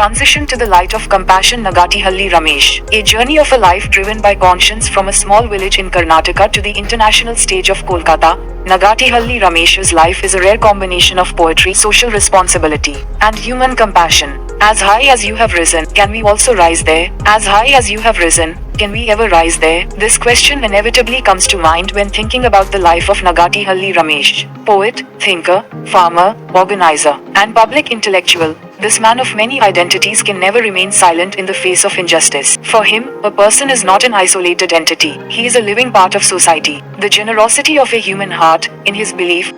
transition to the light of compassion. Nagatihalli Ramesh. A journey of a life driven by conscience from a small village in Karnataka to the international stage of Kolkata. Nagatihalli Ramesh's life is a rare combination of poetry, social responsibility, and human compassion. As high as you have risen, can we also rise there? As high as you have risen, can we ever rise there? This question inevitably comes to mind when thinking about the life of Nagatihalli Ramesh. Poet, thinker, farmer, organizer, and public intellectual, this man of many identities can never remain silent in the face of injustice. For him, a person is not an isolated entity, he is a living part of society. The generosity of a human heart, in his belief,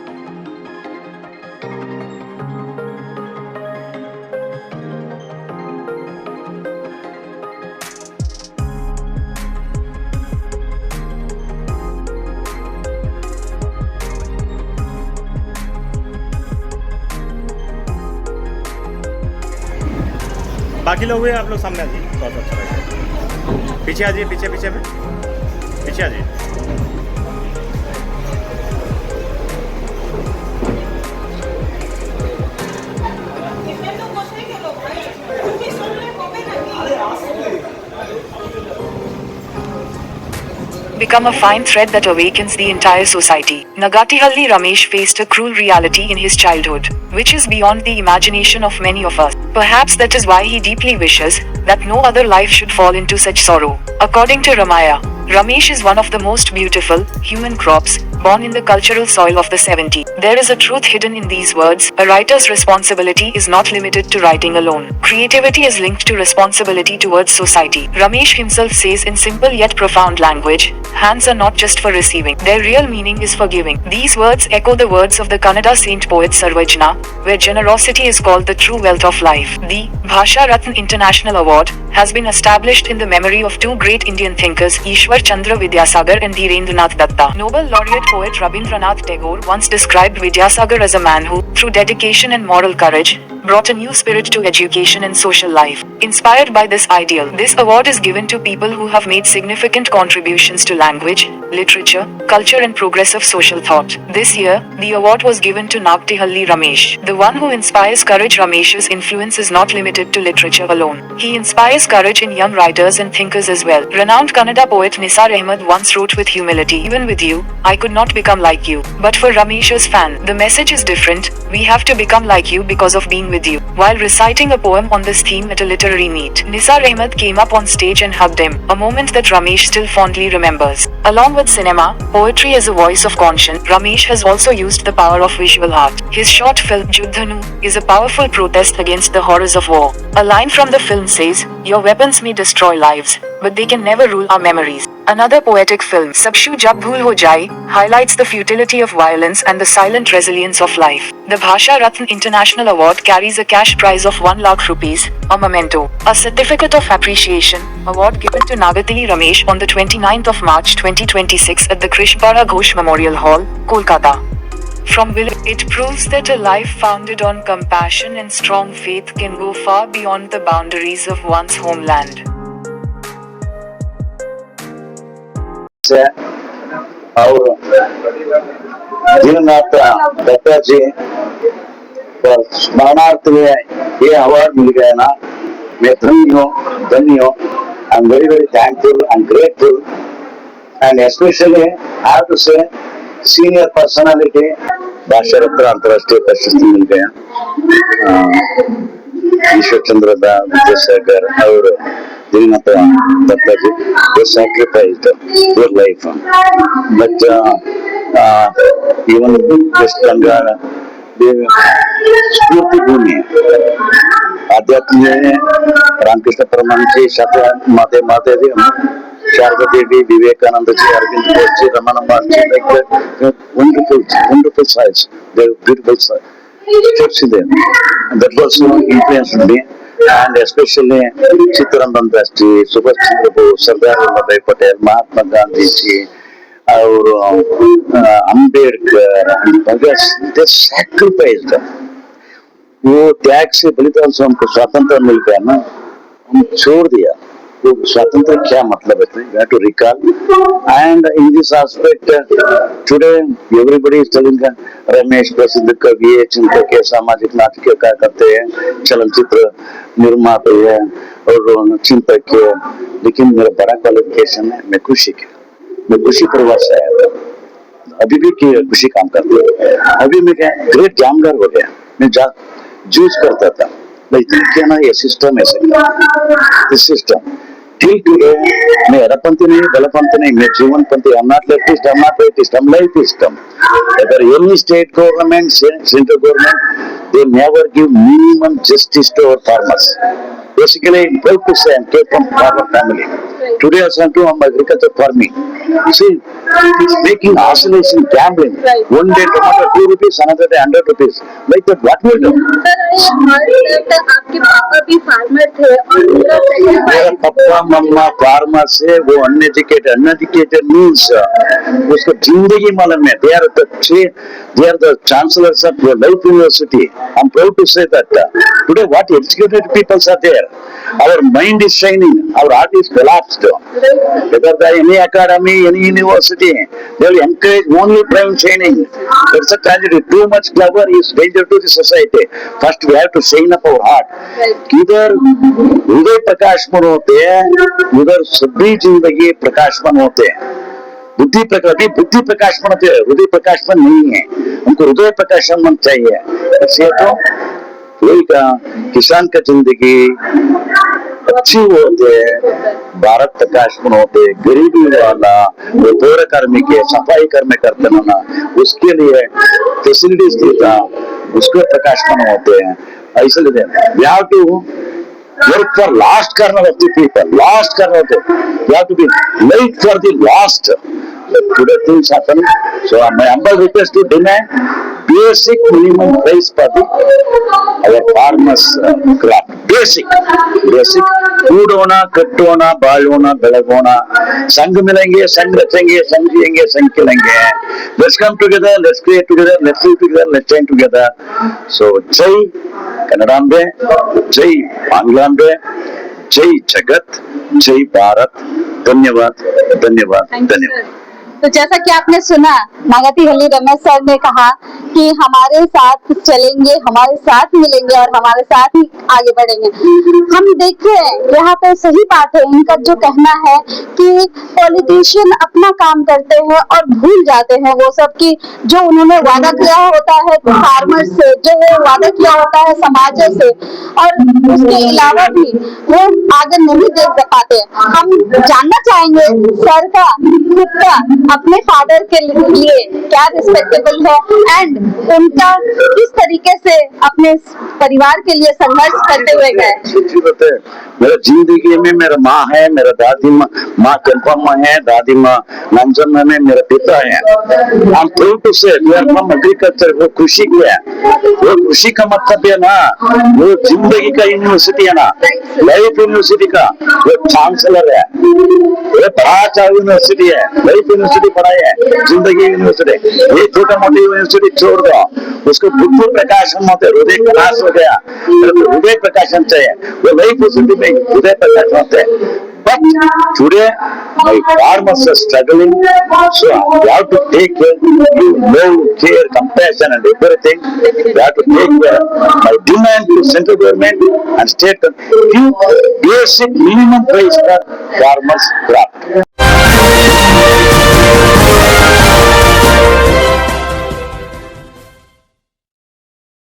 बाकी लोग हुए आप लोग सामने आ जाइए, बहुत अच्छा लगेगा। पीछे आ जाइए, पीछे पीछे में पीछे आ जाइए। become a fine thread that awakens the entire society. Nagatihalli Ramesh faced a cruel reality in his childhood, which is beyond the imagination of many of us. Perhaps that is why he deeply wishes that no other life should fall into such sorrow. According to Ramaya, Ramesh is one of the most beautiful, human crops, born in the cultural soil of the 70s. There is a truth hidden in these words. A writer's responsibility is not limited to writing alone. Creativity is linked to responsibility towards society. Ramesh himself says in simple yet profound language, hands are not just for receiving, their real meaning is for giving. These words echo the words of the Kannada saint poet Sarvajna, where generosity is called the true wealth of life. The Bhasha Ratna International Award has been established in the memory of two great Indian thinkers, Ishwar Chandra Vidyasagar and Dhirendranath Datta. Nobel laureate poet Rabindranath Tagore once described Vidyasagar as a man who, through dedication and moral courage, brought a new spirit to education and social life. Inspired by this ideal, this award is given to people who have made significant contributions to language, literature, culture and progressive social thought. This year, the award was given to Nagatihalli Ramesh, the one who inspires courage. Ramesh's influence is not limited to literature alone. He inspires courage in young writers and thinkers as well. Renowned Kannada poet Nisar Ahmed once wrote with humility, "Even with you, I could not become like you." But for Ramesh's fan, the message is different. We have to become like you because of being with you. While reciting a poem on this theme at a literary meet, Nisar Ahmed came up on stage and hugged him, a moment that Ramesh still fondly remembers. Along with cinema, poetry as a voice of conscience, Ramesh has also used the power of visual art. His short film, Juddhanu, is a powerful protest against the horrors of war. A line from the film says, "Your weapons may destroy lives, but they can never rule our memories." Another poetic film, Sabshu Jab Bhool Ho Jaye, highlights the futility of violence and the silent resilience of life. The Bhasha Ratna International Award carries a cash prize of 1 lakh rupees, a memento, a certificate of appreciation, award given to Nagatihalli Ramesh on the 29th of March 2026 at the Krishpara Ghosh Memorial Hall, Kolkata. From village, it proves that a life founded on compassion and strong faith can go far beyond the boundaries of one's homeland. और दीननाथ दत्ता जी पर स्मरणार्थ में ये award मिल गया ना, मैं धन्य हूँ। I am very very thankful and grateful and especially I have to say senior personality भाषा रत्न अंतर्राष्ट्रीय प्रशस्ति मिल गया। ईश्वर चंद्र विद्यासागर और दीननाथ दत्ता जी, they sacrificed their life, but even West Bengal, स्फूर्ति भूमि आध्यात्म में रामकृष्ण परमहंस सत्य मातादेवी, शारदा देवी, विवेकानंद जी, अरविंद घोष जी, रमन महर्षि, like wonderful sites, they're beautiful steps in them. That also influenced me, and especially Chittaranjan Das ji, Subhash Chandra Bose, Sardar Vallabhbhai Patel, Mahatma Gandhi ji, और अम्बेडकर, भगत, they sacrificed. वो त्याग से बलिदान से हमको स्वतंत्रता मिल गया ना, हम छोड़ दिया, तो स्वतंत्र क्या मतलब है? You have to recall. And in this aspect, today everybody is telling Ramesh प्रसिद्ध कवि है, चिंतक है, सामाजिक नाटक क्या करते हैं, चलचित्र निर्माता है और चिंतक है, लेकिन मेरा बड़ा क्वालिफिकेशन है, मैं कृषि परिवार से आया था, अभी भी कृषि काम करते हैं, अभी मैं क्या ग्रेट जामदार हो गया, मैं जूझ करता था भाई क्या ना ये सिस्टम है सिस्टम till today मैं हरपंथी नहीं बलपंथी नहीं मैं जीवनपंथी I'm not leftist I'm not rightist I'm leftist whether any state government central government they never give minimum justice to our farmers. Basically I'm proud to say I came from farmer family. Today also I'm agriculture farming. See, it's making oscillation gambling. One day tomato 2 rupees, another day 100 rupees. Like that, what will do? आपके पापा भी farmer थे और उनका मेरा पापा मम्मा farmer से वो अनएजुकेटेड मीन्स उसको जिंदगी मालूम है. They are the chancellors of your life university. I'm proud to say that. Today, what educated people are there? Our mind is shining. Our heart is collapsed. Whether by any academy, any university, they will encourage only brain shining. That's a tragedy. Too much clever is danger to the society. First, we have to shine up our heart. इधर हृदय प्रकाशमान होते हैं, उधर सभी जिंदगी प्रकाशमान होते हैं. बुद्धि प्रकाशमान होते हैं, हृदय प्रकाशमान नहीं है. हमको हृदय प्रकाशमान चाहिए. इसलिए तो किसान का जिंदगी अच्छी होते है, भारत प्रकाशमान होते, गरीबी वाला वो पौर कार्मिक है, सफाई कर्म करते ना उसके लिए फैसिलिटीज देता उसको प्रकाशमान होते हैं. ऐसे लेते हैं. We have to work for last corner of the people, last corner of the. We have to be late for the last. Today things happen. So my humble request to demand basic minimum price for the our farmers crop. Basic food होना, cut होना, बाल होना, बेलग होना, संग मिलेंगे, संग रचेंगे, संग जिएंगे, संग खिलेंगे. Let's come together, let's create together, let's live together, let's change together. So जय कन्नडांबे, जय बांग्लांबे, जय जगत, जय भारत. धन्यवाद धन्यवाद धन्यवाद. तो जैसा कि आपने सुना नागाटीहल्ली रमेश सर ने कहा कि हमारे साथ चलेंगे, हमारे साथ मिलेंगे और हमारे साथ ही आगे बढ़ेंगे. हम देख रहे हैं यहाँ पे सही बात है इनका जो कहना है कि पॉलिटिशियन अपना काम करते हैं और भूल जाते हैं वो सब कि जो उन्होंने वादा किया होता है फार्मर से, जो वो वादा किया होता है समाज से, और उसके अलावा भी वो आगे नहीं देख पाते. हम जानना चाहेंगे सर का खुद का अपने फादर के लिए क्या रिस्पेक्टेबल है एंड उनका किस तरीके से अपने परिवार के लिए संघर्ष करते हुए गए. मेरा जिंदगी में मेरा माँ है, मेरा दादी माँ केंपम्मा है, दादी माँ नंजम्मा में मेरा पिता है. I'm proud to say we are from agriculture. वो कृषि किया, वो कृषि का मतलब है ना, वो जिंदगी का यूनिवर्सिटी है ना, लाइफ यूनिवर्सिटी का वो चांसलर है, वो बड़ा यूनिवर्सिटी है, लाइफ यूनिवर्सिटी पढ़ाई है, जिंदगी यूनिवर्सिटी. ये छोटा मोटी यूनिवर्सिटी छोड़ दो, उसको बुद्धि प्रकाशन होते, हृदय प्रकाश हो गया, हृदय प्रकाशन चाहिए, वो लाइफ यूनिवर्सिटी में हृदय प्रकाश होते. But today my farmers are struggling, so you have to take care, you love, care, compassion and everything. You have to take care. My demand to central government and state give basic minimum price for farmers crop.